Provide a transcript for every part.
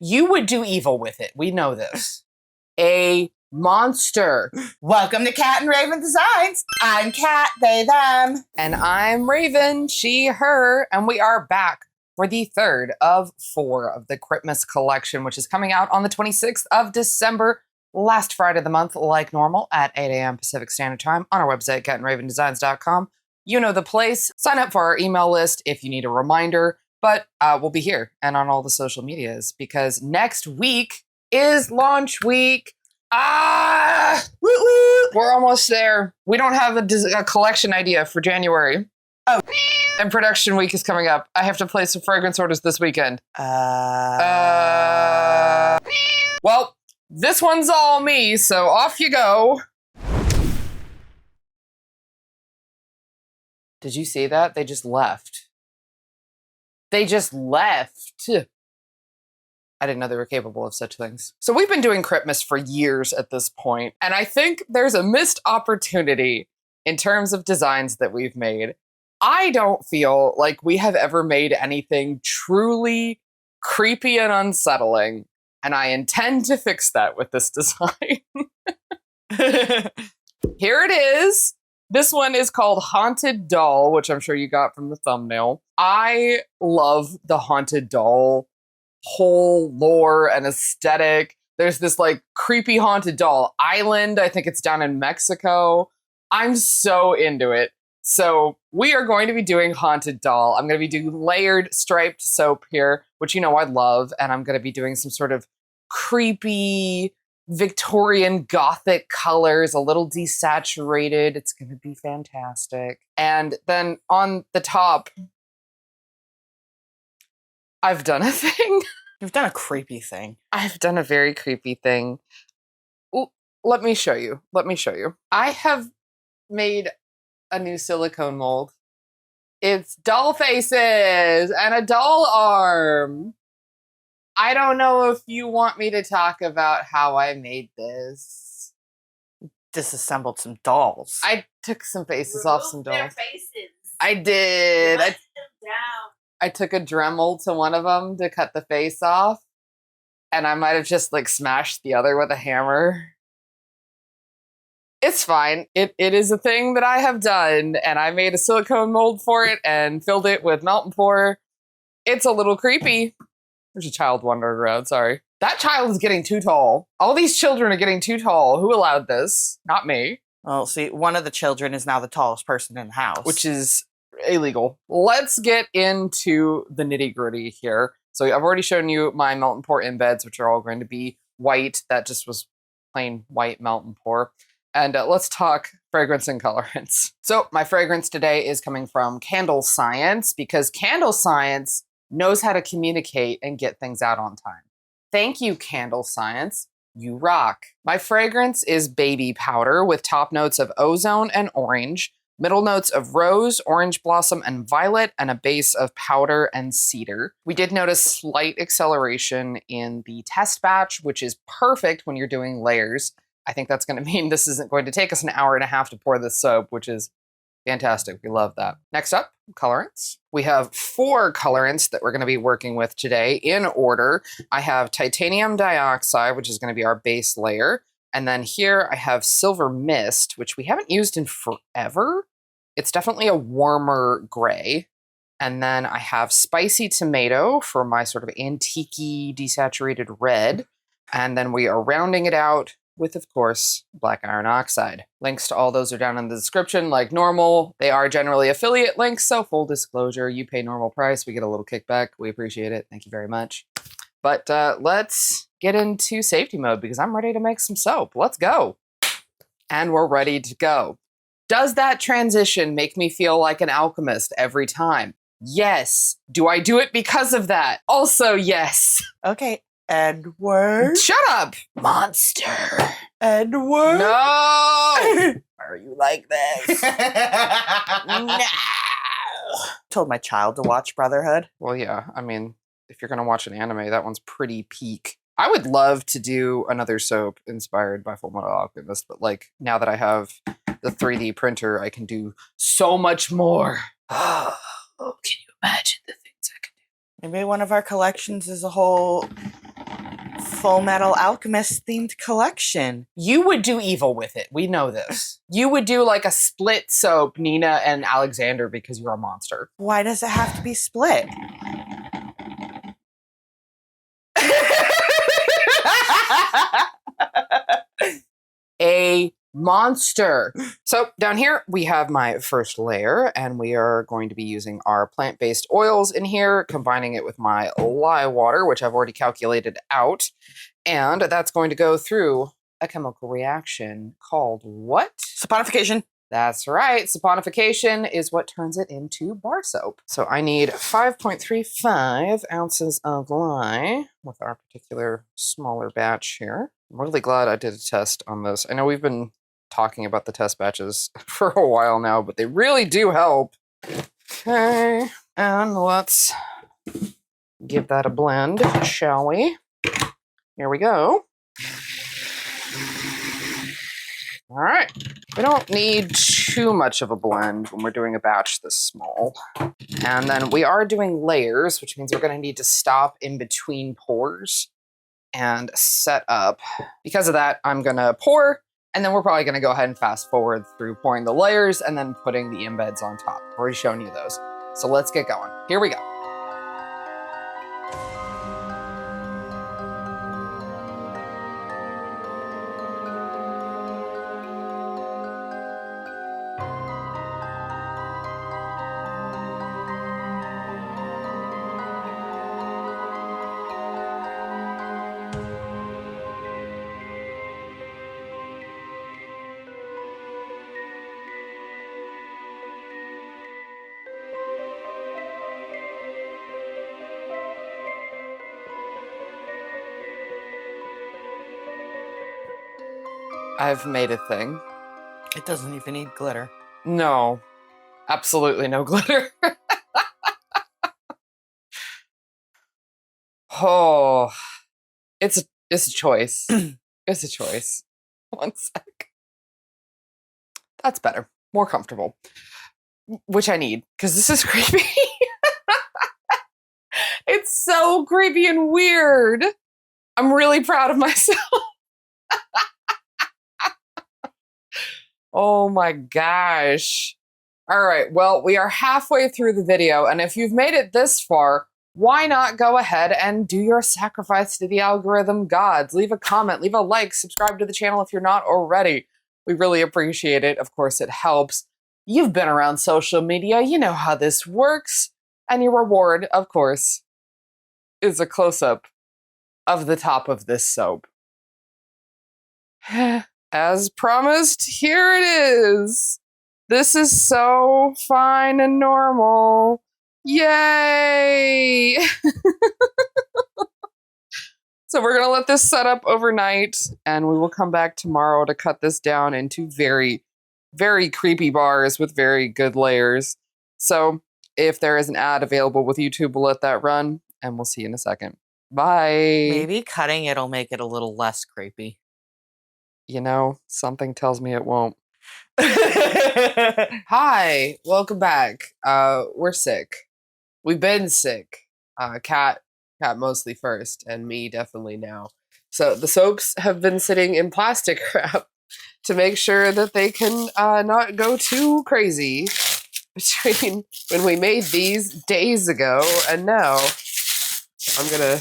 You would do evil with it. We know this. A monster. Welcome to Cat and Raven Designs. I'm Cat, they, them. And I'm Raven, she, her. And we are back for the third of 4 of the Christmas collection, which is coming out on the 26th of December, last Friday of the month, like normal, at 8 a.m. Pacific Standard Time on our website, catandраvendesigns.com. You know the place. Sign up for our email list if you need a reminder. But we'll be here and on all the social medias because next week is launch week. We're almost there. We don't have a collection idea for January. Oh. And production week is coming up. I have to place some fragrance orders this weekend. Well, this one's all me, so off you go. Did you see that? They just left. They just left. I didn't know they were capable of such things. So we've been doing Christmas for years at this point, and I think there's a missed opportunity in terms of designs that we've made. I don't feel like we have ever made anything truly creepy and unsettling, and I intend to fix that with this design. Here it is. This one is called Haunted Doll, which I'm sure you got from the thumbnail. I love the Haunted Doll whole lore and aesthetic. There's this like creepy Haunted Doll island. I think it's down in Mexico. I'm so into it. So we are going to be doing Haunted Doll. I'm going to be doing layered striped soap here, which you know I love. And I'm going to be doing some sort of creepy Victorian Gothic colors, a little desaturated. It's going to be fantastic. And then on the top, I've done a thing. You've done a creepy thing. I've done a very creepy thing. Let me show you. I have made a new silicone mold. It's doll faces and a doll arm. I don't know if you want me to talk about how I made this. Disassembled some dolls. I took some faces off some dolls. Their faces. I did. Let them down. I took a Dremel to one of them to cut the face off, and I might have just like smashed the other with a hammer. It's fine. It is a thing that I have done, and I made a silicone mold for it and filled it with melt and pour. It's a little creepy. There's a child wandering around, sorry. That child is getting too tall. All these children are getting too tall. Who allowed this? Not me. Well, see, one of the children is now the tallest person in the house. Which is illegal. Let's get into the nitty-gritty here. So I've already shown you my melt and pour embeds, which are all going to be white. That just was plain white melt and pour. And let's talk fragrance and colorants. So my fragrance today is coming from Candle Science because Candle Science knows how to communicate and get things out on time. Thank you, Candle Science. You rock. My fragrance is baby powder with top notes of ozone and orange, middle notes of rose, orange blossom, and violet, and a base of powder and cedar. We did notice slight acceleration in the test batch, which is perfect when you're doing layers. I think that's going to mean this isn't going to take us an hour and a half to pour this soap, which is fantastic. We love that. Next up, colorants. We have 4 colorants that we're going to be working with today in order. I have titanium dioxide, which is going to be our base layer. And then here I have silver mist, which we haven't used in forever. It's definitely a warmer gray. And then I have spicy tomato for my sort of antique-y desaturated red. And then we are rounding it out with, of course, black iron oxide. Links to all those are down in the description like normal. They are generally affiliate links, so full disclosure, you pay normal price, we get a little kickback. We appreciate it. Thank you very much. But let's get into safety mode because I'm ready to make some soap. Let's go. And we're ready to go. Does that transition make me feel like an alchemist every time? Yes. Do I do it because of that? Also, yes. Okay. Edward. Shut up, monster. Edward. No. Why are you like this? No. Told my child to watch Brotherhood. Well, yeah. I mean, if you're going to watch an anime, that one's pretty peak. I would love to do another soap inspired by Fullmetal Alchemist, but like now that I have the 3D printer, I can do so much more. Oh, can you imagine the things I can do? Maybe one of our collections is a whole Full Metal Alchemist themed collection. You would do evil with it. We know this. You would do like a split soap, Nina and Alexander, because you're a monster. Why does it have to be split? A monster. So down here we have my first layer, and we are going to be using our plant-based oils in here, combining it with my lye water, which I've already calculated out. And that's going to go through a chemical reaction called what? Saponification. That's right. Saponification is what turns it into bar soap. So I need 5.35 ounces of lye with our particular smaller batch here. I'm really glad I did a test on this. I know we've been talking about the test batches for a while now, but they really do help. Okay, and let's give that a blend, shall we? Here we go. All right. We don't need too much of a blend when we're doing a batch this small. And then we are doing layers, which means we're going to need to stop in between pours and set up. Because of that, I'm going to pour, and then we're probably going to go ahead and fast forward through pouring the layers and then putting the embeds on top. I've already shown you those. So let's get going. Here we go. I've made a thing. It doesn't even need glitter. No, absolutely no glitter. Oh, it's a choice. It's a choice. One sec. That's better. More comfortable. Which I need, because this is creepy. It's so creepy and weird. I'm really proud of myself. Oh my gosh. All right, well, we are halfway through the video, and if you've made it this far, why not go ahead and do your sacrifice to the algorithm gods? Leave a comment, leave a like, subscribe to the channel if you're not already. We really appreciate it. Of course, it helps. You've been around social media. You know how this works. And your reward, of course, is a close-up of the top of this soap. As promised, here it is. This is so fine and normal. Yay! So we're going to let this set up overnight, and we will come back tomorrow to cut this down into very, very creepy bars with very good layers. So if there is an ad available with YouTube, we'll let that run, and we'll see you in a second. Bye! Maybe cutting it'll make it a little less creepy. You know, something tells me it won't. Hi, welcome back. We're sick. We've been sick. Cat mostly first, and me definitely now. So the soaps have been sitting in plastic wrap to make sure that they can not go too crazy between when we made these days ago and now. I'm gonna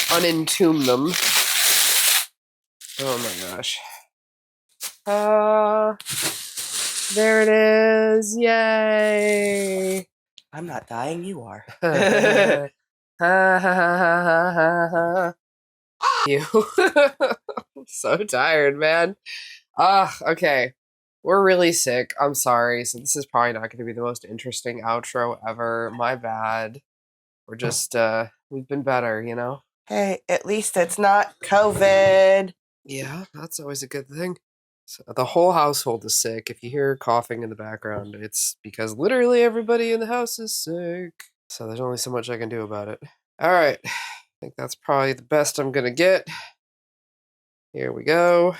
unentomb them. Oh my gosh. There it is. Yay. I'm not dying, you are. You. I'm so tired, man. Okay. We're really sick. I'm sorry. So this is probably not going to be the most interesting outro ever. My bad. We're just, we've been better, you know? Hey, at least it's not COVID. Yeah, that's always a good thing. So the whole household is sick. If you hear coughing in the background, it's because literally everybody in the house is sick. So there's only so much I can do about it. All right. I think that's probably the best I'm going to get. Here we go.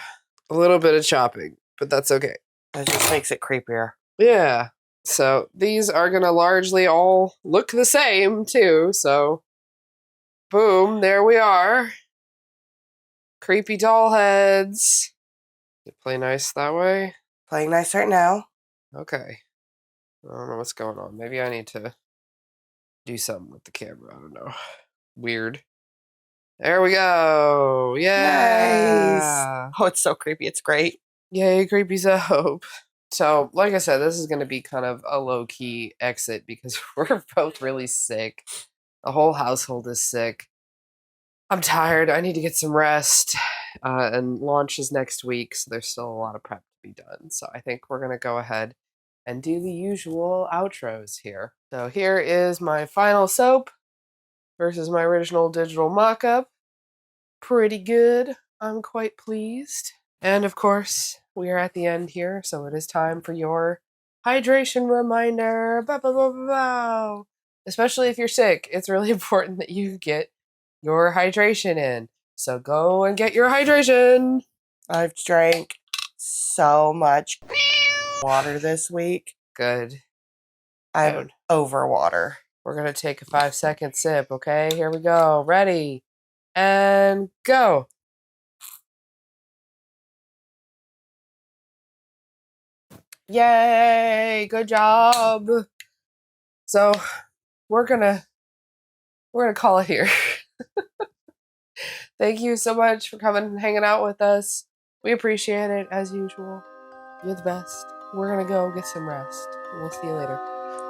A little bit of chopping, but that's okay. That just makes it creepier. Yeah. So these are going to largely all look the same too. So boom, there we are. creepy doll heads. You play nice that way? Playing nice right now. Okay. I don't know what's going on. Maybe I need to do something with the camera. I don't know. Weird. There we go. Yeah. Nice. Oh, it's so creepy. It's great. Yay, creepy soap. So, like I said, this is going to be kind of a low-key exit because we're both really sick. The whole household is sick. I'm tired. I need to get some rest. And launch is next week, so there's still a lot of prep to be done. So I think we're going to go ahead and do the usual outros here. So here is my final soap versus my original digital mock-up. Pretty good. I'm quite pleased. And of course, we are at the end here, so it is time for your hydration reminder. Bow, bow, bow, bow, bow. Especially if you're sick, it's really important that you get your hydration in. So go and get your hydration. I've drank so much water this week. Good. I'm Good. over water. We're going to take a 5-second sip, okay? Here we go. Ready? And go. Yay! Good job. So, we're gonna call it here. Thank you so much for coming and hanging out with us. We appreciate it as usual. You're the best. We're gonna go get some rest. We'll see you later.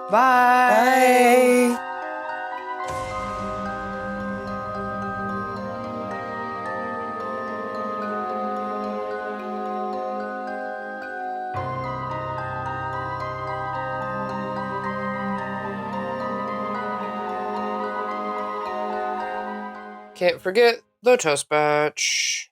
Bye. Bye. Can't forget the toast batch.